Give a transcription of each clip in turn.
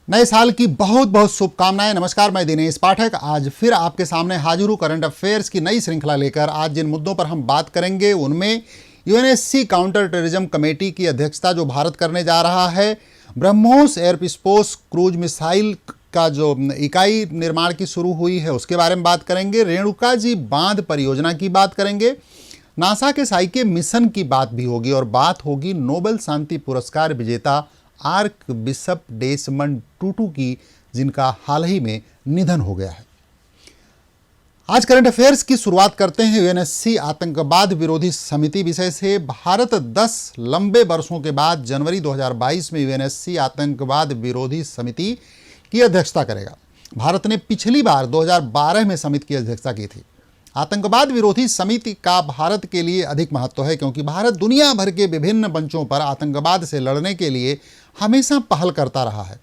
नए साल की बहुत बहुत शुभकामनाएं। नमस्कार, मैं दिनेश पाठक आज फिर आपके सामने हाजिर हूँ करंट अफेयर्स की नई श्रृंखला लेकर। आज जिन मुद्दों पर हम बात करेंगे उनमें यूएनएससी काउंटर टेररिज्म कमेटी की अध्यक्षता जो भारत करने जा रहा है, ब्रह्मोस एयरस्पेस क्रूज मिसाइल का जो इकाई निर्माण की शुरू हुई है उसके बारे में बात करेंगे, रेणुका जी बांध परियोजना की बात करेंगे, नासा के साइके मिशन की बात भी होगी और बात होगी नोबेल शांति पुरस्कार विजेता आर्क बिशप डेसमंड टूटू की, जिनका हाल ही में निधन हो गया है। आज करंट अफेयर्स की शुरुआत करते हैं यूएनएससी आतंकवाद विरोधी समिति विषय से। भारत 10 लंबे वर्षों के बाद जनवरी 2022 में यूएनएससी आतंकवाद विरोधी समिति की अध्यक्षता करेगा। भारत ने पिछली बार 2012 में समिति की अध्यक्षता की थी। आतंकवाद विरोधी समिति का भारत के लिए अधिक महत्व है क्योंकि भारत दुनिया भर के विभिन्न मंचों पर आतंकवाद से लड़ने के लिए हमेशा पहल करता रहा है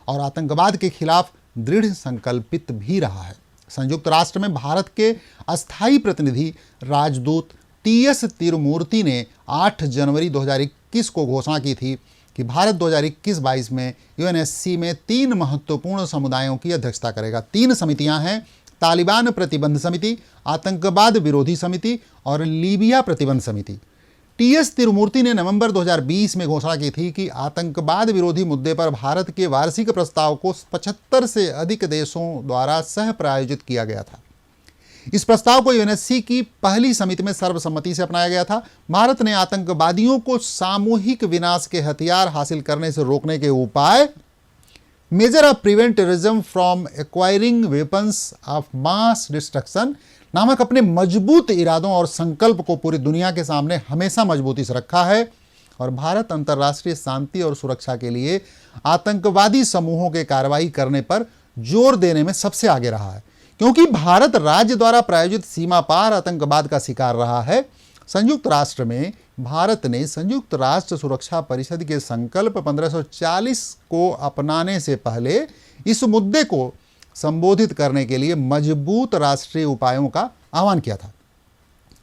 और आतंकवाद के खिलाफ दृढ़ संकल्पित भी रहा है। संयुक्त राष्ट्र में भारत के अस्थायी प्रतिनिधि राजदूत टीएस तिरुमूर्ति ने 8 जनवरी 2021 को घोषणा की थी कि भारत 2021-22 में यूएनएससी में 3 महत्वपूर्ण समुदायों की अध्यक्षता करेगा। 3 समितियां हैं: तालिबान प्रतिबंध समिति, आतंकवाद विरोधी समिति और लीबिया प्रतिबंध समिति। टीएस तिरुमूर्ति ने नवंबर 2020 में घोषणा की थी कि आतंकवाद विरोधी मुद्दे पर भारत के वार्षिक प्रस्ताव को 75 से अधिक देशों द्वारा सह प्रायोजित किया गया था। इस प्रस्ताव को यूएनएससी की पहली समिति में सर्वसम्मति से अपनाया गया था। भारत ने आतंकवादियों को सामूहिक विनाश के हथियार हासिल करने से रोकने के उपाय, measure of prevent terrorism from acquiring weapons of mass destruction नामक अपने मजबूत इरादों और संकल्प को पूरी दुनिया के सामने हमेशा मजबूती से रखा है और भारत अंतर्राष्ट्रीय शांति और सुरक्षा के लिए आतंकवादी समूहों के कार्रवाई करने पर जोर देने में सबसे आगे रहा है। क्योंकि भारत राज्य द्वारा प्रायोजित सीमा पार आतंकवाद का शिकार रहा है, संयुक्त राष्ट्र में भारत ने संयुक्त राष्ट्र सुरक्षा परिषद के संकल्प 1540 को अपनाने से पहले इस मुद्दे को संबोधित करने के लिए मजबूत राष्ट्रीय उपायों का आह्वान किया था।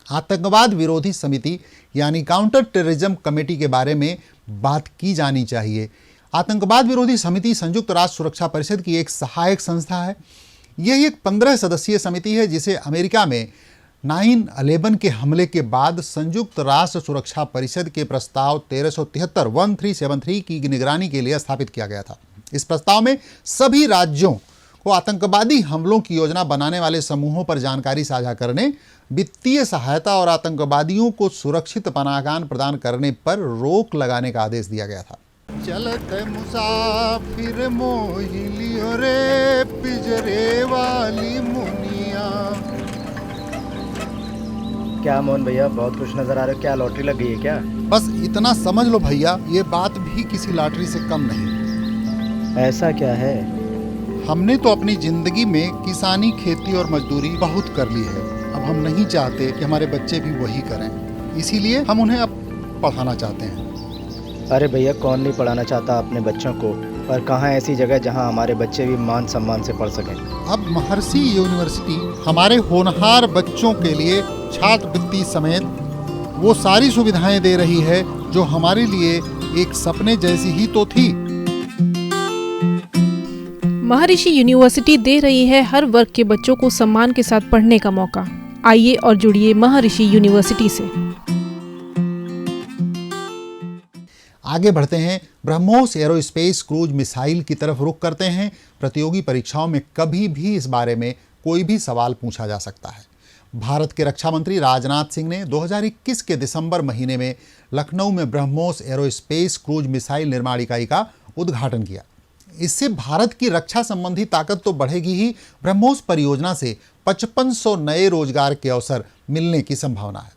आतंकवाद विरोधी समिति यानी काउंटर टेररिज्म कमेटी के बारे में बात की जानी चाहिए। आतंकवाद विरोधी समिति संयुक्त राष्ट्र सुरक्षा परिषद की एक सहायक संस्था है। यह एक 15 सदस्यीय समिति है जिसे अमेरिका में 9/11 के हमले के बाद संयुक्त राष्ट्र सुरक्षा परिषद के प्रस्ताव 1373 की निगरानी के लिए स्थापित किया गया था। इस प्रस्ताव में सभी राज्यों को आतंकवादी हमलों की योजना बनाने वाले समूहों पर जानकारी साझा करने, वित्तीय सहायता और आतंकवादियों को सुरक्षित पनाहगाह प्रदान करने पर रोक लगाने का आदेश दिया गया था। चलत मुसाफिर मोहिलियो रे पिंजरे वाली मुनिया। क्या मोहन भैया, बहुत खुश नजर आ रहे हो। क्या लॉटरी लग गई है क्या? बस इतना समझ लो भैया, ये बात भी किसी लॉटरी से कम नहीं। ऐसा क्या है? हमने तो अपनी जिंदगी में किसानी, खेती और मजदूरी बहुत कर ली है। अब हम नहीं चाहते कि हमारे बच्चे भी वही करें, इसीलिए हम उन्हें अब पढ़ाना चाहते हैं। अरे भैया, कौन नहीं पढ़ाना चाहता अपने बच्चों को, पर कहाँ ऐसी जगह जहाँ हमारे बच्चे भी मान सम्मान से पढ़ सकें। अब महर्षि यूनिवर्सिटी हमारे होनहार बच्चों के लिए छात्रवृत्ति समेत वो सारी सुविधाएं दे रही है जो हमारे लिए एक सपने जैसी ही तो थी। महर्षि यूनिवर्सिटी दे रही है हर वर्ग के बच्चों को सम्मान के साथ पढ़ने का मौका। आइए और जुड़िए महर्षि यूनिवर्सिटी से। आगे बढ़ते हैं, ब्रह्मोस एयरोस्पेस क्रूज मिसाइल की तरफ रुख करते हैं। प्रतियोगी परीक्षाओं में कभी भी इस बारे में कोई भी सवाल पूछा जा सकता है। भारत के रक्षा मंत्री राजनाथ सिंह ने 2021 के दिसंबर महीने में लखनऊ में ब्रह्मोस एयरोस्पेस क्रूज मिसाइल निर्माण इकाई का उद्घाटन किया। इससे भारत की रक्षा संबंधी ताकत तो बढ़ेगी ही, ब्रह्मोस परियोजना से 5500 नए रोजगार के अवसर मिलने की संभावना है।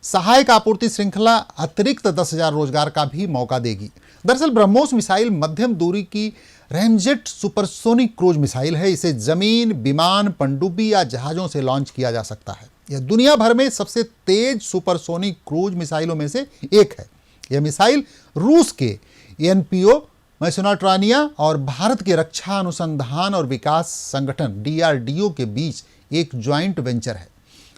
सहायक आपूर्ति श्रृंखला अतिरिक्त 10,000 रोजगार का भी मौका देगी। दरअसल ब्रह्मोस मिसाइल मध्यम दूरी की रैमजेट सुपरसोनिक क्रूज मिसाइल है। इसे जमीन, विमान, पनडुब्बी या जहाज़ों से लॉन्च किया जा सकता है। यह दुनिया भर में सबसे तेज सुपरसोनिक क्रूज मिसाइलों में से एक है। यह मिसाइल रूस के एनपीओ मैसोनाट्रानिया और भारत के रक्षा अनुसंधान और विकास संगठन DRDO के बीच एक ज्वाइंट वेंचर है।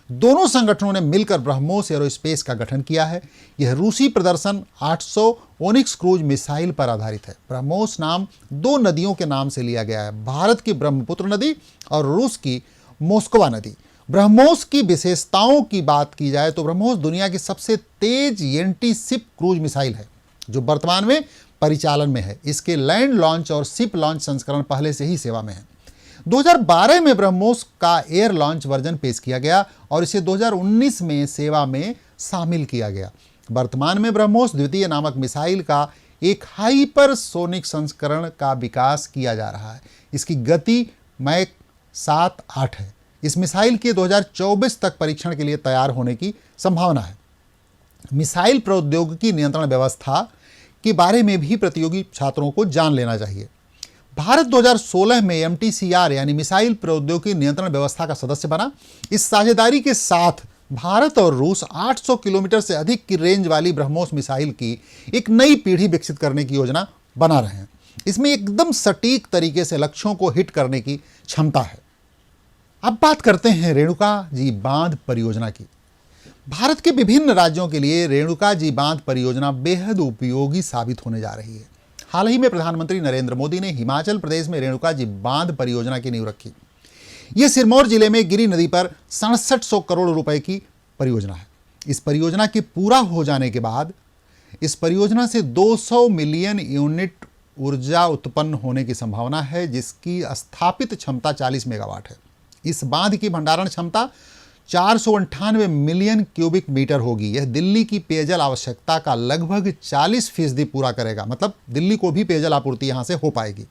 दोनों संगठनों ने मिलकर ब्रह्मोस एरोस्पेस का गठन किया है। यह रूसी प्रदर्शन 800 ओनिक्स क्रूज मिसाइल पर आधारित है। ब्रह्मोस नाम दो नदियों के नाम से लिया गया है, भारत की ब्रह्मपुत्र नदी और रूस की मोस्कवा नदी। ब्रह्मोस की विशेषताओं की बात की जाए तो ब्रह्मोस दुनिया की सबसे तेज एंटी शिप क्रूज मिसाइल है जो वर्तमान में परिचालन में है। इसके लैंड लॉन्च और शिप लॉन्च संस्करण पहले से ही सेवा में है। 2012 में ब्रह्मोस का एयर लॉन्च वर्जन पेश किया गया और इसे 2019 में सेवा में शामिल किया गया। वर्तमान में ब्रह्मोस द्वितीय नामक मिसाइल का एक हाइपरसोनिक संस्करण का विकास किया जा रहा है। इसकी गति मैक 7-8 है। इस मिसाइल के 2024 तक परीक्षण के लिए तैयार होने की संभावना है। मिसाइल प्रौद्योगिकी नियंत्रण व्यवस्था के बारे में भी प्रतियोगी छात्रों को जान लेना चाहिए। भारत 2016 में MTCR यानी मिसाइल प्रौद्योगिकी नियंत्रण व्यवस्था का सदस्य बना। इस साझेदारी के साथ भारत और रूस 800 किलोमीटर से अधिक की रेंज वाली ब्रह्मोस मिसाइल की एक नई पीढ़ी विकसित करने की योजना बना रहे हैं। इसमें एकदम सटीक तरीके से लक्ष्यों को हिट करने की क्षमता है। अब बात करते हैं रेणुका जी बांध परियोजना की। भारत के विभिन्न राज्यों के लिए रेणुका जी बांध परियोजना बेहद उपयोगी साबित होने जा रही है। हाल ही में प्रधानमंत्री नरेंद्र मोदी ने हिमाचल प्रदेश में रेणुका जी बांध परियोजना की नींव रखी। यह सिरमौर जिले में गिरी नदी पर 6700 करोड़ रुपए की परियोजना है। इस परियोजना के पूरा हो जाने के बाद इस परियोजना से 200 मिलियन यूनिट ऊर्जा उत्पन्न होने की संभावना है, जिसकी स्थापित क्षमता 40 मेगावाट है। इस बांध की भंडारण क्षमता 498 मिलियन क्यूबिक मीटर होगी। यह दिल्ली की पेयजल आवश्यकता का लगभग 40% पूरा करेगा, मतलब दिल्ली को भी पेयजल आपूर्ति यहां से हो पाएगी।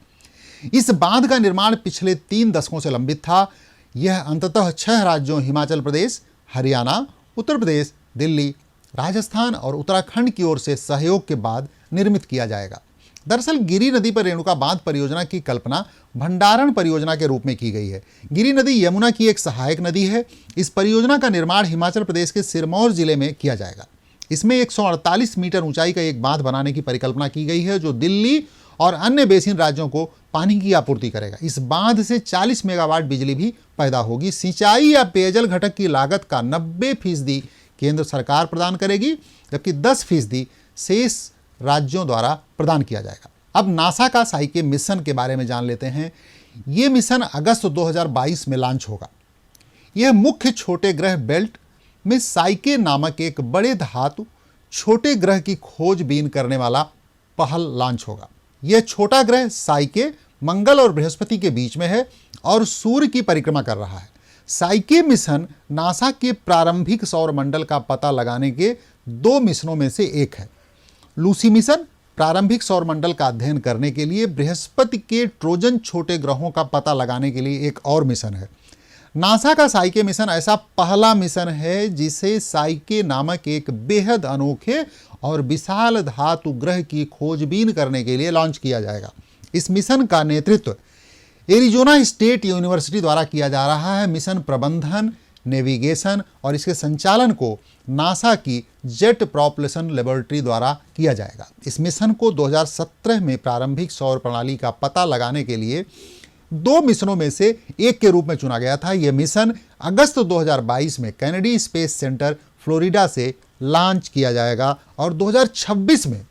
इस बांध का निर्माण पिछले 3 दशकों से लंबित था। यह अंततः 6 राज्यों हिमाचल प्रदेश, हरियाणा, उत्तर प्रदेश, दिल्ली, राजस्थान और उत्तराखंड की ओर से सहयोग के बाद निर्मित किया जाएगा। दरअसल गिरी नदी पर रेणुका बांध परियोजना की कल्पना भंडारण परियोजना के रूप में की गई है। गिरी नदी यमुना की एक सहायक नदी है। इस परियोजना का निर्माण हिमाचल प्रदेश के सिरमौर जिले में किया जाएगा। इसमें 148 मीटर ऊंचाई का एक बांध बनाने की परिकल्पना की गई है जो दिल्ली और अन्य बेसिन राज्यों को पानी की आपूर्ति करेगा। इस बांध से 40 मेगावाट बिजली भी पैदा होगी। सिंचाई या पेयजल घटक की लागत का 90% केंद्र सरकार प्रदान करेगी, जबकि 10% शेष राज्यों द्वारा प्रदान किया जाएगा। अब नासा का साइके मिशन के बारे में जान लेते हैं। यह मिशन अगस्त 2022 में लॉन्च होगा। यह मुख्य छोटे ग्रह बेल्ट में साइके नामक एक बड़े धातु छोटे ग्रह की खोजबीन करने वाला पहल लॉन्च होगा। यह छोटा ग्रह साइके मंगल और बृहस्पति के बीच में है और सूर्य की परिक्रमा कर रहा है। साइके मिशन नासा के प्रारंभिक सौर मंडल का पता लगाने के 2 मिशनों में से एक है। लूसी मिशन प्रारंभिक सौर मंडल का अध्ययन करने के लिए, बृहस्पति के ट्रोजन छोटे ग्रहों का पता लगाने के लिए एक और मिशन है। नासा का साइके मिशन ऐसा पहला मिशन है जिसे साइके नामक एक बेहद अनोखे और विशाल धातु ग्रह की खोजबीन करने के लिए लॉन्च किया जाएगा। इस मिशन का नेतृत्व एरिजोना स्टेट यूनिवर्सिटी द्वारा किया जा रहा है। मिशन प्रबंधन, नेविगेशन और इसके संचालन को नासा की जेट प्रोपल्शन लेबोरेटरी द्वारा किया जाएगा। इस मिशन को 2017 में प्रारंभिक सौर प्रणाली का पता लगाने के लिए 2 मिशनों में से एक के रूप में चुना गया था। यह मिशन अगस्त 2022 में कैनेडी स्पेस सेंटर फ्लोरिडा से लॉन्च किया जाएगा और 2026 में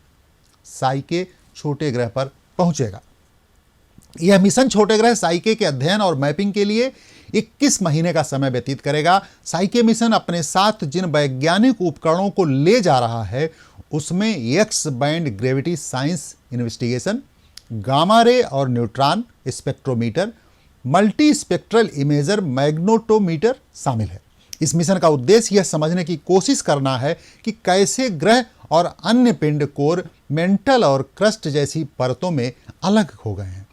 साइके छोटे ग्रह पर पहुंचेगा। यह मिशन छोटे ग्रह साइके के अध्ययन और मैपिंग के लिए 21 महीने का समय व्यतीत करेगा। साइके मिशन अपने साथ जिन वैज्ञानिक उपकरणों को ले जा रहा है उसमें X band gravity science investigation, gamma ray और neutron spectrometer, multi spectral imager magnetometer शामिल है। इस मिशन का उद्देश्य यह समझने की कोशिश करना है कि कैसे ग्रह और अन्य पिंड कोर मेंटल और क्रस्ट जैसी परतों में अलग हो गए हैं।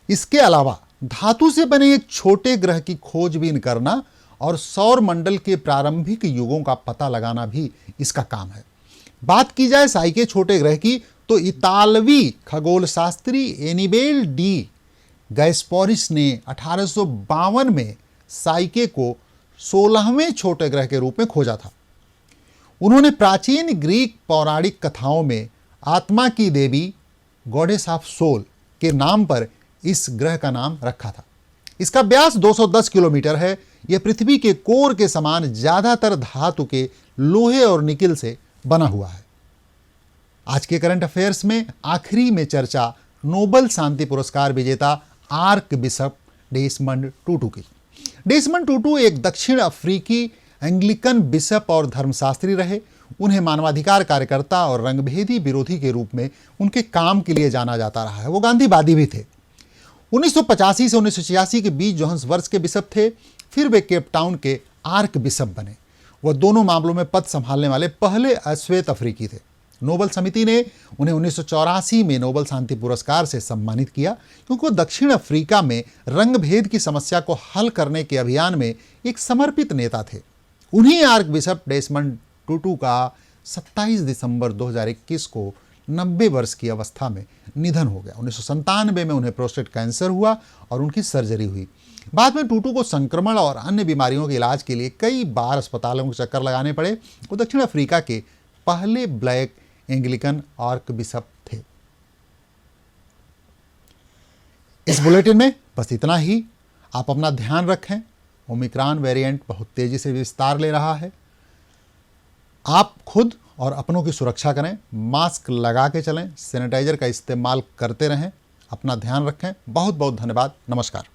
इसके अलावा धातु से बने एक छोटे ग्रह की खोजबीन करना और सौर मंडल के प्रारंभिक युगों का पता लगाना भी इसका काम है। बात की जाए साइके छोटे ग्रह की तो इतालवी खगोल शास्त्री एनिबेल डी गैस्पोरिस ने 1852 में साइके को 16वें छोटे ग्रह के रूप में खोजा था। उन्होंने प्राचीन ग्रीक पौराणिक कथाओं में आत्मा की देवी गॉडेस ऑफ सोल के नाम पर इस ग्रह का नाम रखा था। इसका व्यास 210 किलोमीटर है। यह पृथ्वी के कोर के समान ज्यादातर धातु के लोहे और निकिल से बना हुआ है। आज के करंट अफेयर्स में आखिरी में चर्चा नोबेल शांति पुरस्कार विजेता आर्क बिशप डेसमंड टूटू की। डेसमंड टूटू एक दक्षिण अफ्रीकी एंग्लिकन बिशप और धर्मशास्त्री रहे। उन्हें मानवाधिकार कार्यकर्ता और रंगभेदी विरोधी के रूप में उनके काम के लिए जाना जाता रहा है। वो गांधीवादी भी थे। 1985 से 1986 के बीच जोहान्सबर्ग के बिशप थे, फिर वे केप टाउन के आर्क बिशप बने। वह दोनों मामलों में पद संभालने वाले पहले अश्वेत अफ्रीकी थे। नोबेल समिति ने उन्हें 1984 में नोबेल शांति पुरस्कार से सम्मानित किया क्योंकि वो दक्षिण अफ्रीका में रंगभेद की समस्या को हल करने के अभियान में एक समर्पित नेता थे। उन्हीं आर्क बिशप डेसमंड टूटू का 27 दिसंबर 2021 को 90 वर्ष की अवस्था में निधन हो गया। 1997 में उन्हें प्रोस्टेट कैंसर हुआ और उनकी सर्जरी हुई। बाद में टूटू को संक्रमण और अन्य बीमारियों के इलाज के लिए कई बार अस्पतालों के चक्कर लगाने पड़े। वो दक्षिण अफ्रीका के पहले ब्लैक एंग्लिकन आर्क बिशप थे। इस बुलेटिन में बस इतना ही। आप अपना ध्यान रखें। ओमिक्रॉन वेरिएंट बहुत तेजी से विस्तार ले रहा है। आप खुद और अपनों की सुरक्षा करें, मास्क लगा के चलें, सैनिटाइजर का इस्तेमाल करते रहें, अपना ध्यान रखें। बहुत बहुत धन्यवाद। नमस्कार।